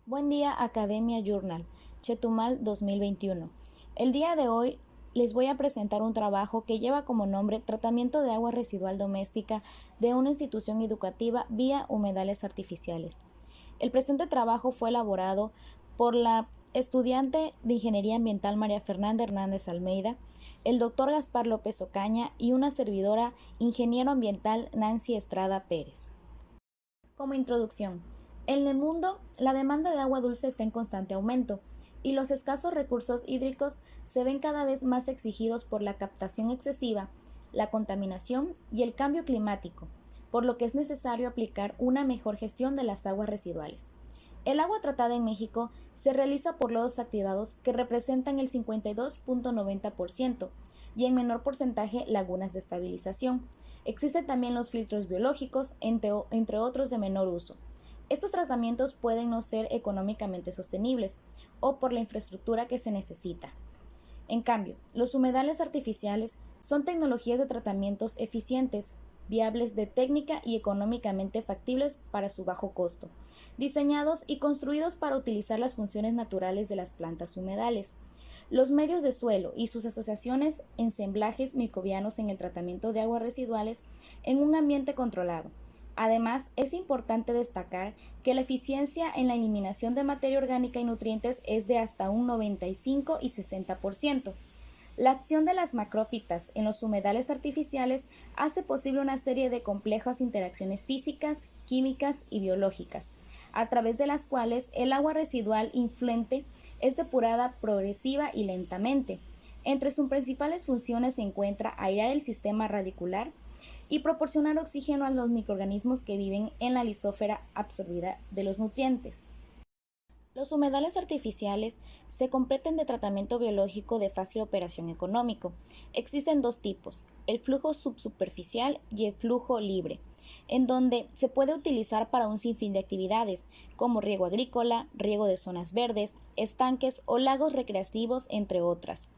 Buen día, Academia Journal, Chetumal 2021. El día de hoy les voy a presentar un trabajo que lleva como nombre Tratamiento de agua residual doméstica de una institución educativa vía humedales artificiales. El presente trabajo fue elaborado por la estudiante de Ingeniería Ambiental María Fernanda Hernández Almeida, el doctor Gaspar López Ocaña y una servidora, ingeniero ambiental Nancy Estrada Pérez. Como introducción, en el mundo la demanda de agua dulce está en constante aumento y los escasos recursos hídricos se ven cada vez más exigidos por la captación excesiva, la contaminación y el cambio climático, por lo que es necesario aplicar una mejor gestión de las aguas residuales. El agua tratada en México se realiza por lodos activados que representan el 52.90% y en menor porcentaje lagunas de estabilización. Existen también los filtros biológicos, entre otros de menor uso. Estos tratamientos pueden no ser económicamente sostenibles o por la infraestructura que se necesita. En cambio, los humedales artificiales son tecnologías de tratamientos eficientes, viables de técnica y económicamente factibles para su bajo costo, diseñados y construidos para utilizar las funciones naturales de las plantas humedales. Los medios de suelo y sus asociaciones ensamblajes microbianos en el tratamiento de aguas residuales en un ambiente controlado. Además, es importante destacar que la eficiencia en la eliminación de materia orgánica y nutrientes es de hasta un 95 y 60%. La acción de las macrófitas en los humedales artificiales hace posible una serie de complejas interacciones físicas, químicas y biológicas, a través de las cuales el agua residual influente es depurada progresiva y lentamente. Entre sus principales funciones se encuentra airear el sistema radicular y proporcionar oxígeno a los microorganismos que viven en la lisósfera absorbida de los nutrientes. Los humedales artificiales se completan de tratamiento biológico de fácil operación económico. Existen dos tipos, el flujo subsuperficial y el flujo libre, en donde se puede utilizar para un sinfín de actividades, como riego agrícola, riego de zonas verdes, estanques o lagos recreativos, entre otras.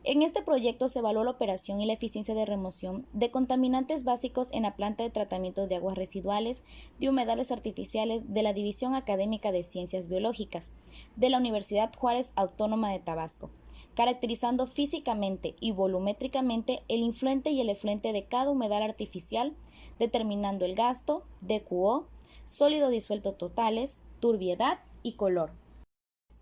En este proyecto se evaluó la operación y la eficiencia de remoción de contaminantes básicos en la planta de tratamiento de aguas residuales de humedales artificiales de la División Académica de Ciencias Biológicas de la Universidad Juárez Autónoma de Tabasco, caracterizando físicamente y volumétricamente el influente y el efluente de cada humedal artificial, determinando el gasto, DQO, sólido disuelto totales, turbiedad y color.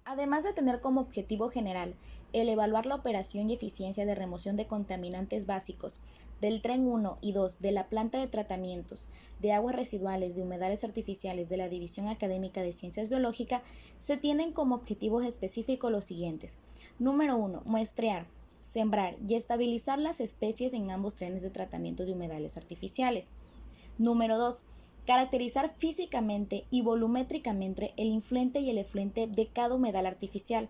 Además de tener como objetivo general el evaluar la operación y eficiencia de remoción de contaminantes básicos del tren 1 y 2 de la planta de tratamientos de aguas residuales de humedales artificiales de la División Académica de Ciencias Biológicas, se tienen como objetivos específicos los siguientes. Número 1. Muestrear, sembrar y estabilizar las especies en ambos trenes de tratamiento de humedales artificiales. Número 2. Caracterizar físicamente y volumétricamente el influente y el efluente de cada humedal artificial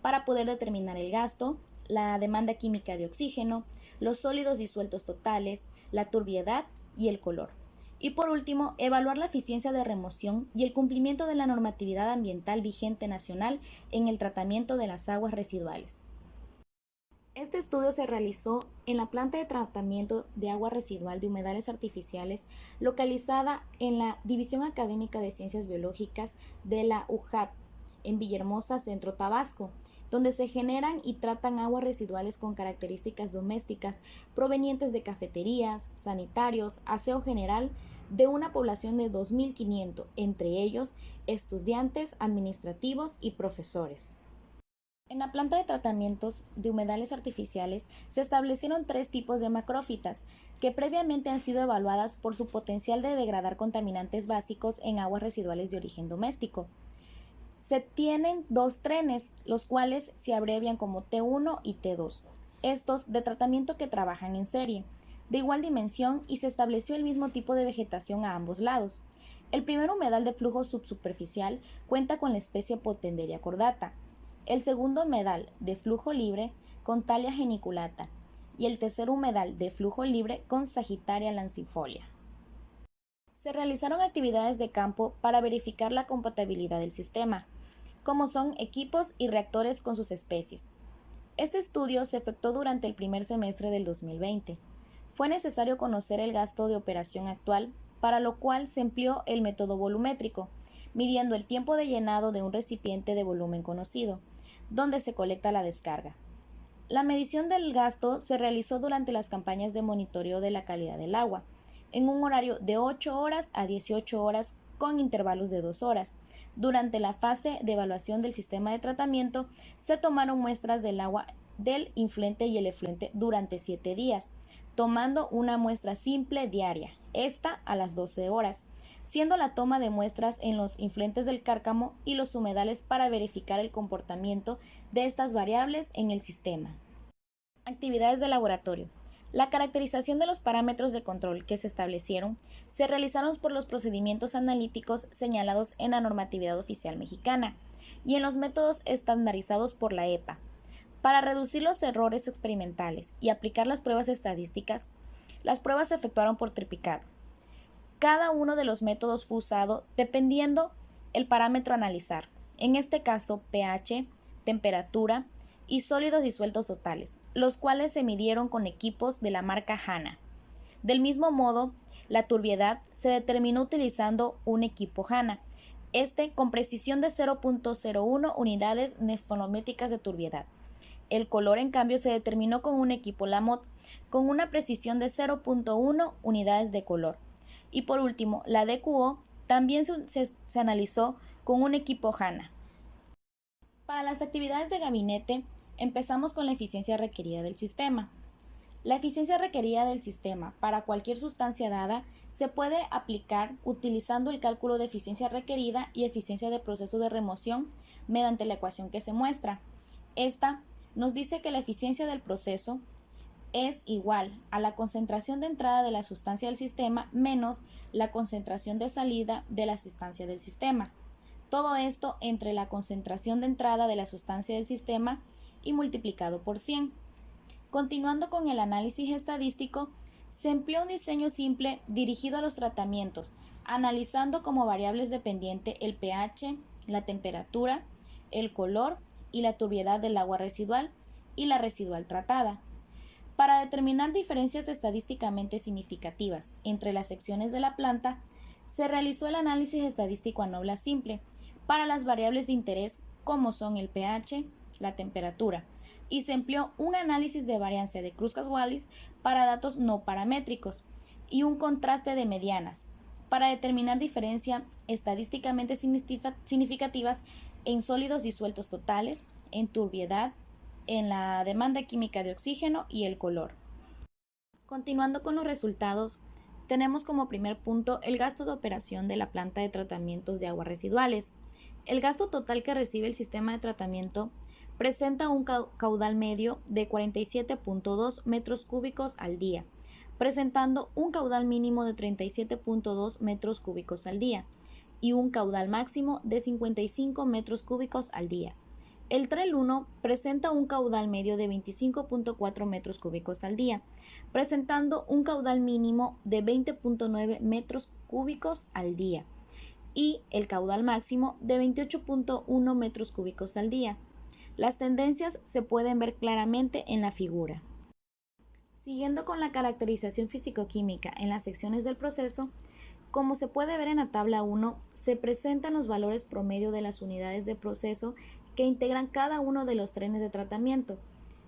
para poder determinar el gasto, la demanda química de oxígeno, los sólidos disueltos totales, la turbiedad y el color. Y por último, evaluar la eficiencia de remoción y el cumplimiento de la normatividad ambiental vigente nacional en el tratamiento de las aguas residuales. Este estudio se realizó en la planta de tratamiento de agua residual de humedales artificiales localizada en la División Académica de Ciencias Biológicas de la UJAT, en Villahermosa, Centro Tabasco, donde se generan y tratan aguas residuales con características domésticas provenientes de cafeterías, sanitarios, aseo general de una población de 2.500, entre ellos estudiantes, administrativos y profesores. En la planta de tratamientos de humedales artificiales se establecieron tres tipos de macrófitas que previamente han sido evaluadas por su potencial de degradar contaminantes básicos en aguas residuales de origen doméstico. Se tienen dos trenes, los cuales se abrevian como T1 y T2, estos de tratamiento que trabajan en serie, de igual dimensión, y se estableció el mismo tipo de vegetación a ambos lados. El primer humedal de flujo subsuperficial cuenta con la especie Potenderia cordata, el segundo humedal de flujo libre con Thalia geniculata y el tercer humedal de flujo libre con Sagittaria lancifolia. Se realizaron actividades de campo para verificar la compatibilidad del sistema, como son equipos y reactores con sus especies. Este estudio se efectuó durante el primer semestre del 2020. Fue necesario conocer el gasto de operación actual, para lo cual se empleó el método volumétrico, midiendo el tiempo de llenado de un recipiente de volumen conocido, donde se colecta la descarga. La medición del gasto se realizó durante las campañas de monitoreo de la calidad del agua, en un horario de 8 horas a 18 horas con intervalos de 2 horas. Durante la fase de evaluación del sistema de tratamiento, se tomaron muestras del agua del influente y el efluente durante 7 días, tomando una muestra simple diaria, esta a las 12 horas, siendo la toma de muestras en los influentes del cárcamo y los humedales para verificar el comportamiento de estas variables en el sistema. Actividades de laboratorio. La caracterización de los parámetros de control que se establecieron se realizaron por los procedimientos analíticos señalados en la normatividad oficial mexicana y en los métodos estandarizados por la EPA. Para reducir los errores experimentales y aplicar las pruebas estadísticas, las pruebas se efectuaron por triplicado. Cada uno de los métodos fue usado dependiendo el parámetro a analizar, en este caso pH, temperatura y sólidos disueltos totales, los cuales se midieron con equipos de la marca Hanna. Del mismo modo, la turbiedad se determinó utilizando un equipo Hanna, con precisión de 0.01 unidades nefolométricas de turbiedad. El color, en cambio, se determinó con un equipo Lamotte con una precisión de 0.1 unidades de color. Y por último, la DQO también se analizó con un equipo Hanna. Para las actividades de gabinete, empezamos con la eficiencia requerida del sistema. La eficiencia requerida del sistema para cualquier sustancia dada se puede aplicar utilizando el cálculo de eficiencia requerida y eficiencia de proceso de remoción mediante la ecuación que se muestra. Esta nos dice que la eficiencia del proceso es igual a la concentración de entrada de la sustancia del sistema menos la concentración de salida de la sustancia del sistema. Todo esto entre la concentración de entrada de la sustancia del sistema y multiplicado por 100. Continuando con el análisis estadístico, se empleó un diseño simple dirigido a los tratamientos, analizando como variables dependientes el pH, la temperatura, el color y la turbiedad del agua residual y la residual tratada. Para determinar diferencias estadísticamente significativas entre las secciones de la planta, se realizó el análisis estadístico ANOVA simple para las variables de interés como son el pH, la temperatura, y se empleó un análisis de variancia de Kruskal-Wallis para datos no paramétricos y un contraste de medianas para determinar diferencias estadísticamente significativas en sólidos disueltos totales, en turbiedad, en la demanda química de oxígeno y el color. Continuando con los resultados, tenemos como primer punto el gasto de operación de la planta de tratamientos de aguas residuales. El gasto total que recibe el sistema de tratamiento presenta un caudal medio de 47.2 metros cúbicos al día, presentando un caudal mínimo de 37.2 metros cúbicos al día y un caudal máximo de 55 metros cúbicos al día. El TREL 1 presenta un caudal medio de 25.4 metros cúbicos al día, presentando un caudal mínimo de 20.9 metros cúbicos al día y el caudal máximo de 28.1 metros cúbicos al día. Las tendencias se pueden ver claramente en la figura. Siguiendo con la caracterización físico-química en las secciones del proceso, como se puede ver en la tabla 1, se presentan los valores promedio de las unidades de proceso que integran cada uno de los trenes de tratamiento.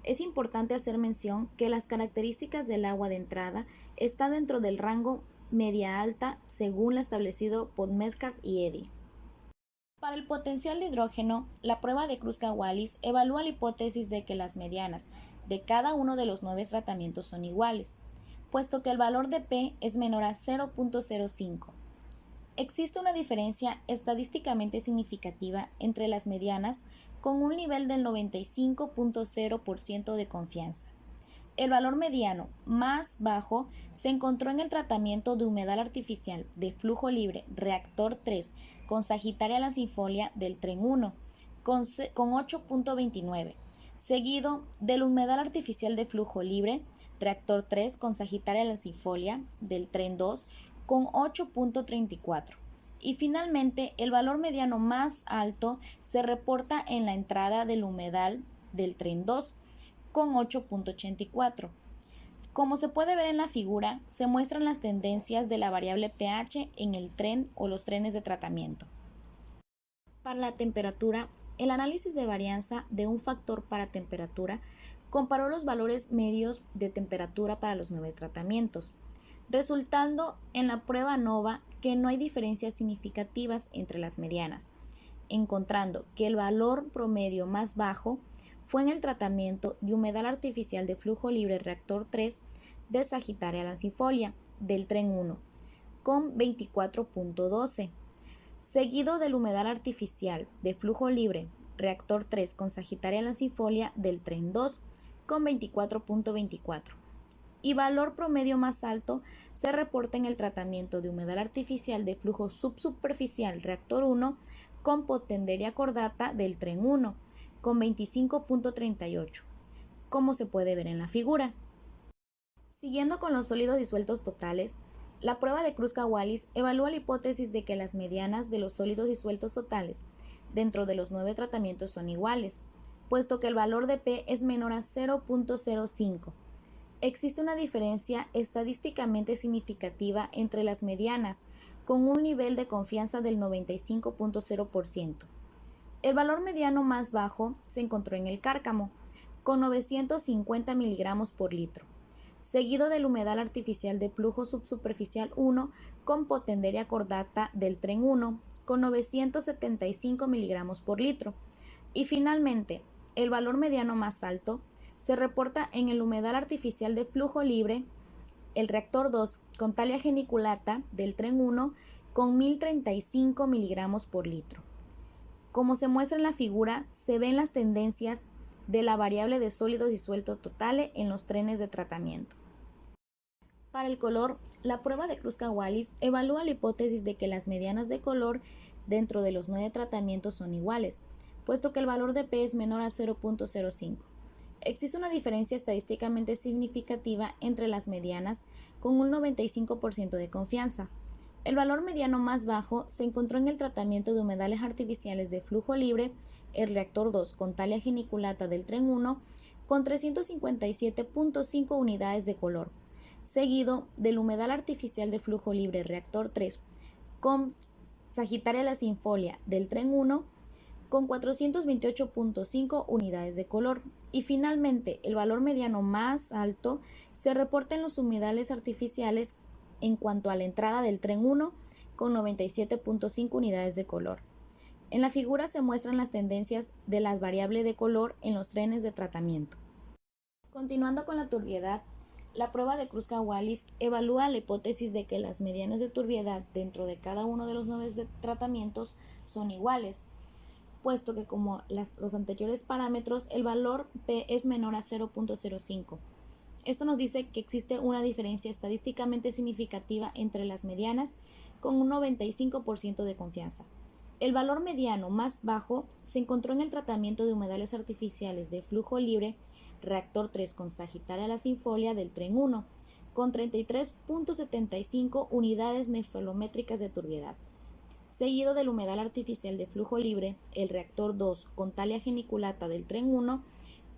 Es importante hacer mención que las características del agua de entrada están dentro del rango media-alta según lo establecido por Metcalf y Eddy. Para el potencial de hidrógeno, la prueba de Kruskal-Wallis evalúa la hipótesis de que las medianas de cada uno de los 9 tratamientos son iguales, puesto que el valor de P es menor a 0.05. Existe una diferencia estadísticamente significativa entre las medianas con un nivel del 95.0% de confianza. El valor mediano más bajo se encontró en el tratamiento de humedal artificial de flujo libre reactor 3 con Sagittaria lancifolia del tren 1 con 8.29, seguido del humedal artificial de flujo libre reactor 3 con Sagittaria lancifolia del tren 2 con 8.34. Y finalmente, el valor mediano más alto se reporta en la entrada del humedal del tren 2 con 8.84. Como se puede ver en la figura, se muestran las tendencias de la variable pH en el tren o los trenes de tratamiento. Para la temperatura, el análisis de varianza de un factor para temperatura comparó los valores medios de temperatura para los 9 tratamientos, resultando en la prueba NOVA que no hay diferencias significativas entre las medianas, encontrando que el valor promedio más bajo fue en el tratamiento de humedal artificial de flujo libre reactor 3 de Sagittaria lancifolia del tren 1, con 24.12, seguido del humedal artificial de flujo libre reactor 3 con Sagittaria lancifolia del tren 2, con 24.24. Y valor promedio más alto se reporta en el tratamiento de humedal artificial de flujo subsuperficial reactor 1 con Potenderia cordata del tren 1, con 25.38, como se puede ver en la figura. Siguiendo con los sólidos disueltos totales, la prueba de Kruskal-Wallis evalúa la hipótesis de que las medianas de los sólidos disueltos totales dentro de los 9 tratamientos son iguales, puesto que el valor de P es menor a 0.05. Existe una diferencia estadísticamente significativa entre las medianas, con un nivel de confianza del 95.0%. El valor mediano más bajo se encontró en el cárcamo, con 950 miligramos por litro, seguido del humedal artificial de flujo subsuperficial 1 con Potenderia cordata del tren 1, con 975 miligramos por litro. Y finalmente, el valor mediano más alto se reporta en el humedal artificial de flujo libre, el reactor 2 con Thalia geniculata del tren 1 con 1035 miligramos por litro. Como se muestra en la figura, se ven las tendencias de la variable de sólidos disueltos totales en los trenes de tratamiento. Para el color, la prueba de Kruskal-Wallis evalúa la hipótesis de que las medianas de color dentro de los 9 tratamientos son iguales, puesto que el valor de P es menor a 0.05. Existe una diferencia estadísticamente significativa entre las medianas con un 95% de confianza. El valor mediano más bajo se encontró en el tratamiento de humedales artificiales de flujo libre, el reactor 2 con Thalia geniculata del tren 1 con 357.5 unidades de color, seguido del humedal artificial de flujo libre reactor 3 con Sagittaria lancifolia del tren 1 con 428.5 unidades de color. Y finalmente, el valor mediano más alto se reporta en los humedales artificiales en cuanto a la entrada del tren 1 con 97.5 unidades de color. En la figura se muestran las tendencias de las variables de color en los trenes de tratamiento. Continuando con la turbiedad, la prueba de Kruskal-Wallis evalúa la hipótesis de que las medianas de turbiedad dentro de cada uno de los 9 tratamientos son iguales, puesto que como los anteriores parámetros, el valor P es menor a 0.05. Esto nos dice que existe una diferencia estadísticamente significativa entre las medianas con un 95% de confianza. El valor mediano más bajo se encontró en el tratamiento de humedales artificiales de flujo libre reactor 3 con Sagittaria lancifolia del tren 1, con 33.75 unidades nefolométricas de turbiedad, seguido del humedal artificial de flujo libre, el reactor 2 con Thalia geniculata del tren 1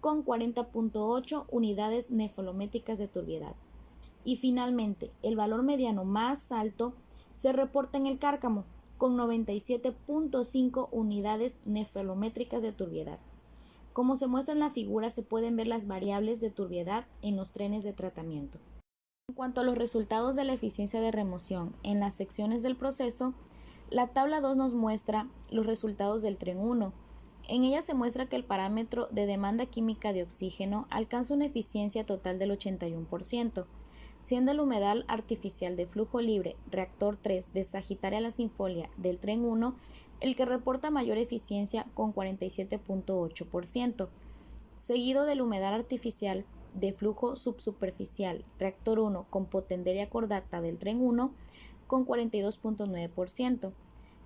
con 40.8 unidades nefolométricas de turbiedad. Y finalmente, el valor mediano más alto se reporta en el cárcamo con 97.5 unidades nefolométricas de turbiedad. Como se muestra en la figura, se pueden ver las variables de turbiedad en los trenes de tratamiento. En cuanto a los resultados de la eficiencia de remoción en las secciones del proceso, la tabla 2 nos muestra los resultados del tren 1. En ella se muestra que el parámetro de demanda química de oxígeno alcanza una eficiencia total del 81%, siendo el humedal artificial de flujo libre reactor 3 de Sagittaria lancifolia del tren 1 el que reporta mayor eficiencia con 47.8%, seguido del humedal artificial de flujo subsuperficial reactor 1 con Potenderia cordata del tren 1 con 42.9%,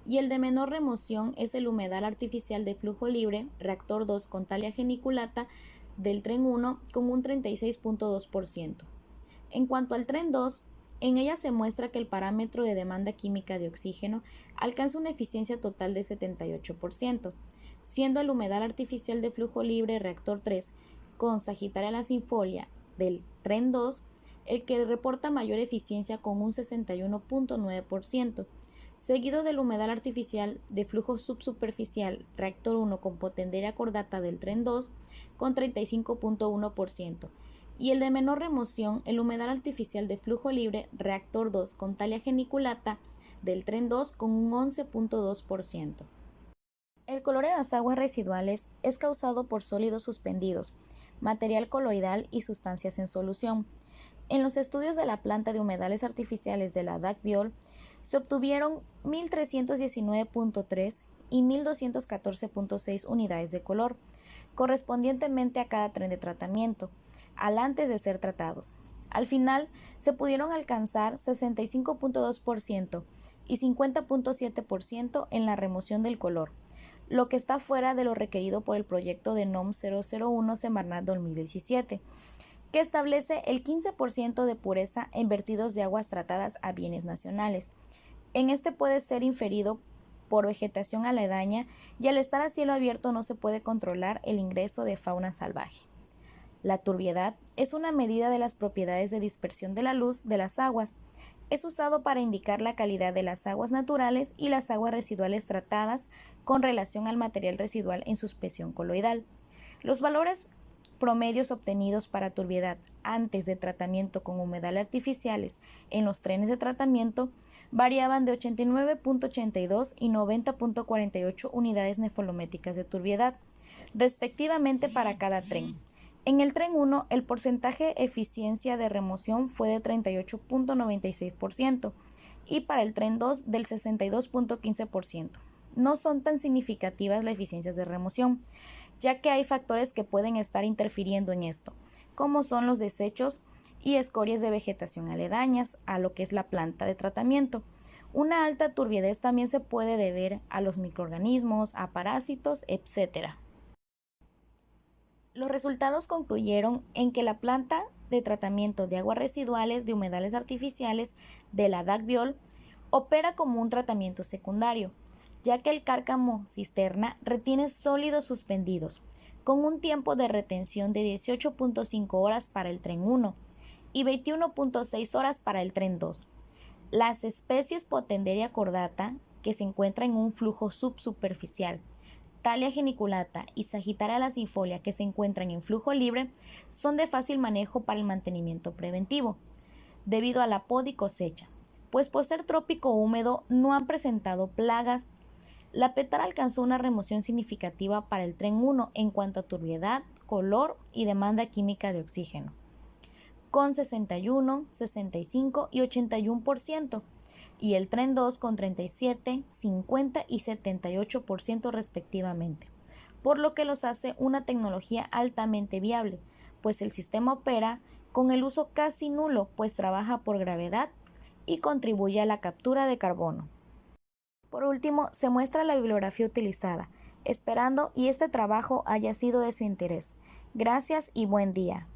y el de menor remoción es el humedal artificial de flujo libre reactor 2 con Thalia geniculata del tren 1 con un 36.2%. En cuanto al tren 2, en ella se muestra que el parámetro de demanda química de oxígeno alcanza una eficiencia total de 78%, siendo el humedal artificial de flujo libre reactor 3 con Sagittaria lancifolia del tren 2 el que reporta mayor eficiencia con un 61.9%, seguido del humedal artificial de flujo subsuperficial reactor 1 con potencia cordata del tren 2 con 35.1%, y el de menor remoción, el humedal artificial de flujo libre reactor 2 con talia geniculata del tren 2 con un 11.2%. El color en las aguas residuales es causado por sólidos suspendidos, material coloidal y sustancias en solución. En los estudios de la planta de humedales artificiales de la DAC-Biol se obtuvieron 1.319.3 y 1.214.6 unidades de color, correspondientemente a cada tren de tratamiento, al antes de ser tratados. Al final, se pudieron alcanzar 65.2% y 50.7% en la remoción del color, lo que está fuera de lo requerido por el proyecto de NOM 001 Semarnat 2017, que establece el 15% de pureza en vertidos de aguas tratadas a bienes nacionales. En este puede ser inferido por vegetación aledaña y al estar a cielo abierto no se puede controlar el ingreso de fauna salvaje. La turbiedad es una medida de las propiedades de dispersión de la luz de las aguas. Es usado para indicar la calidad de las aguas naturales y las aguas residuales tratadas con relación al material residual en suspensión coloidal. Los valores promedios obtenidos para turbiedad antes de tratamiento con humedales artificiales en los trenes de tratamiento variaban de 89.82 y 90.48 unidades nefolométricas de turbiedad, respectivamente para cada tren. En el tren 1, el porcentaje de eficiencia de remoción fue de 38.96% y para el tren 2 del 62.15%. No son tan significativas las eficiencias de remoción, ya que hay factores que pueden estar interfiriendo en esto, como son los desechos y escorias de vegetación aledañas a lo que es la planta de tratamiento. Una alta turbidez también se puede deber a los microorganismos, a parásitos, etc. Los resultados concluyeron en que la planta de tratamiento de aguas residuales de humedales artificiales de la DAC-Biol opera como un tratamiento secundario, ya que el cárcamo cisterna retiene sólidos suspendidos, con un tiempo de retención de 18.5 horas para el tren 1 y 21.6 horas para el tren 2. Las especies Potenderia cordata, que se encuentra en un flujo subsuperficial, Thalia geniculata y Sagittaria lacifolia, que se encuentran en flujo libre, son de fácil manejo para el mantenimiento preventivo, debido a la poda y cosecha, pues por ser trópico húmedo no han presentado plagas. La Petara alcanzó una remoción significativa para el tren 1 en cuanto a turbiedad, color y demanda química de oxígeno, con 61, 65 y 81%, y el tren 2 con 37, 50 y 78% respectivamente, por lo que los hace una tecnología altamente viable, pues el sistema opera con el uso casi nulo, pues trabaja por gravedad y contribuye a la captura de carbono. Por último, se muestra la bibliografía utilizada, esperando y este trabajo haya sido de su interés. Gracias y buen día.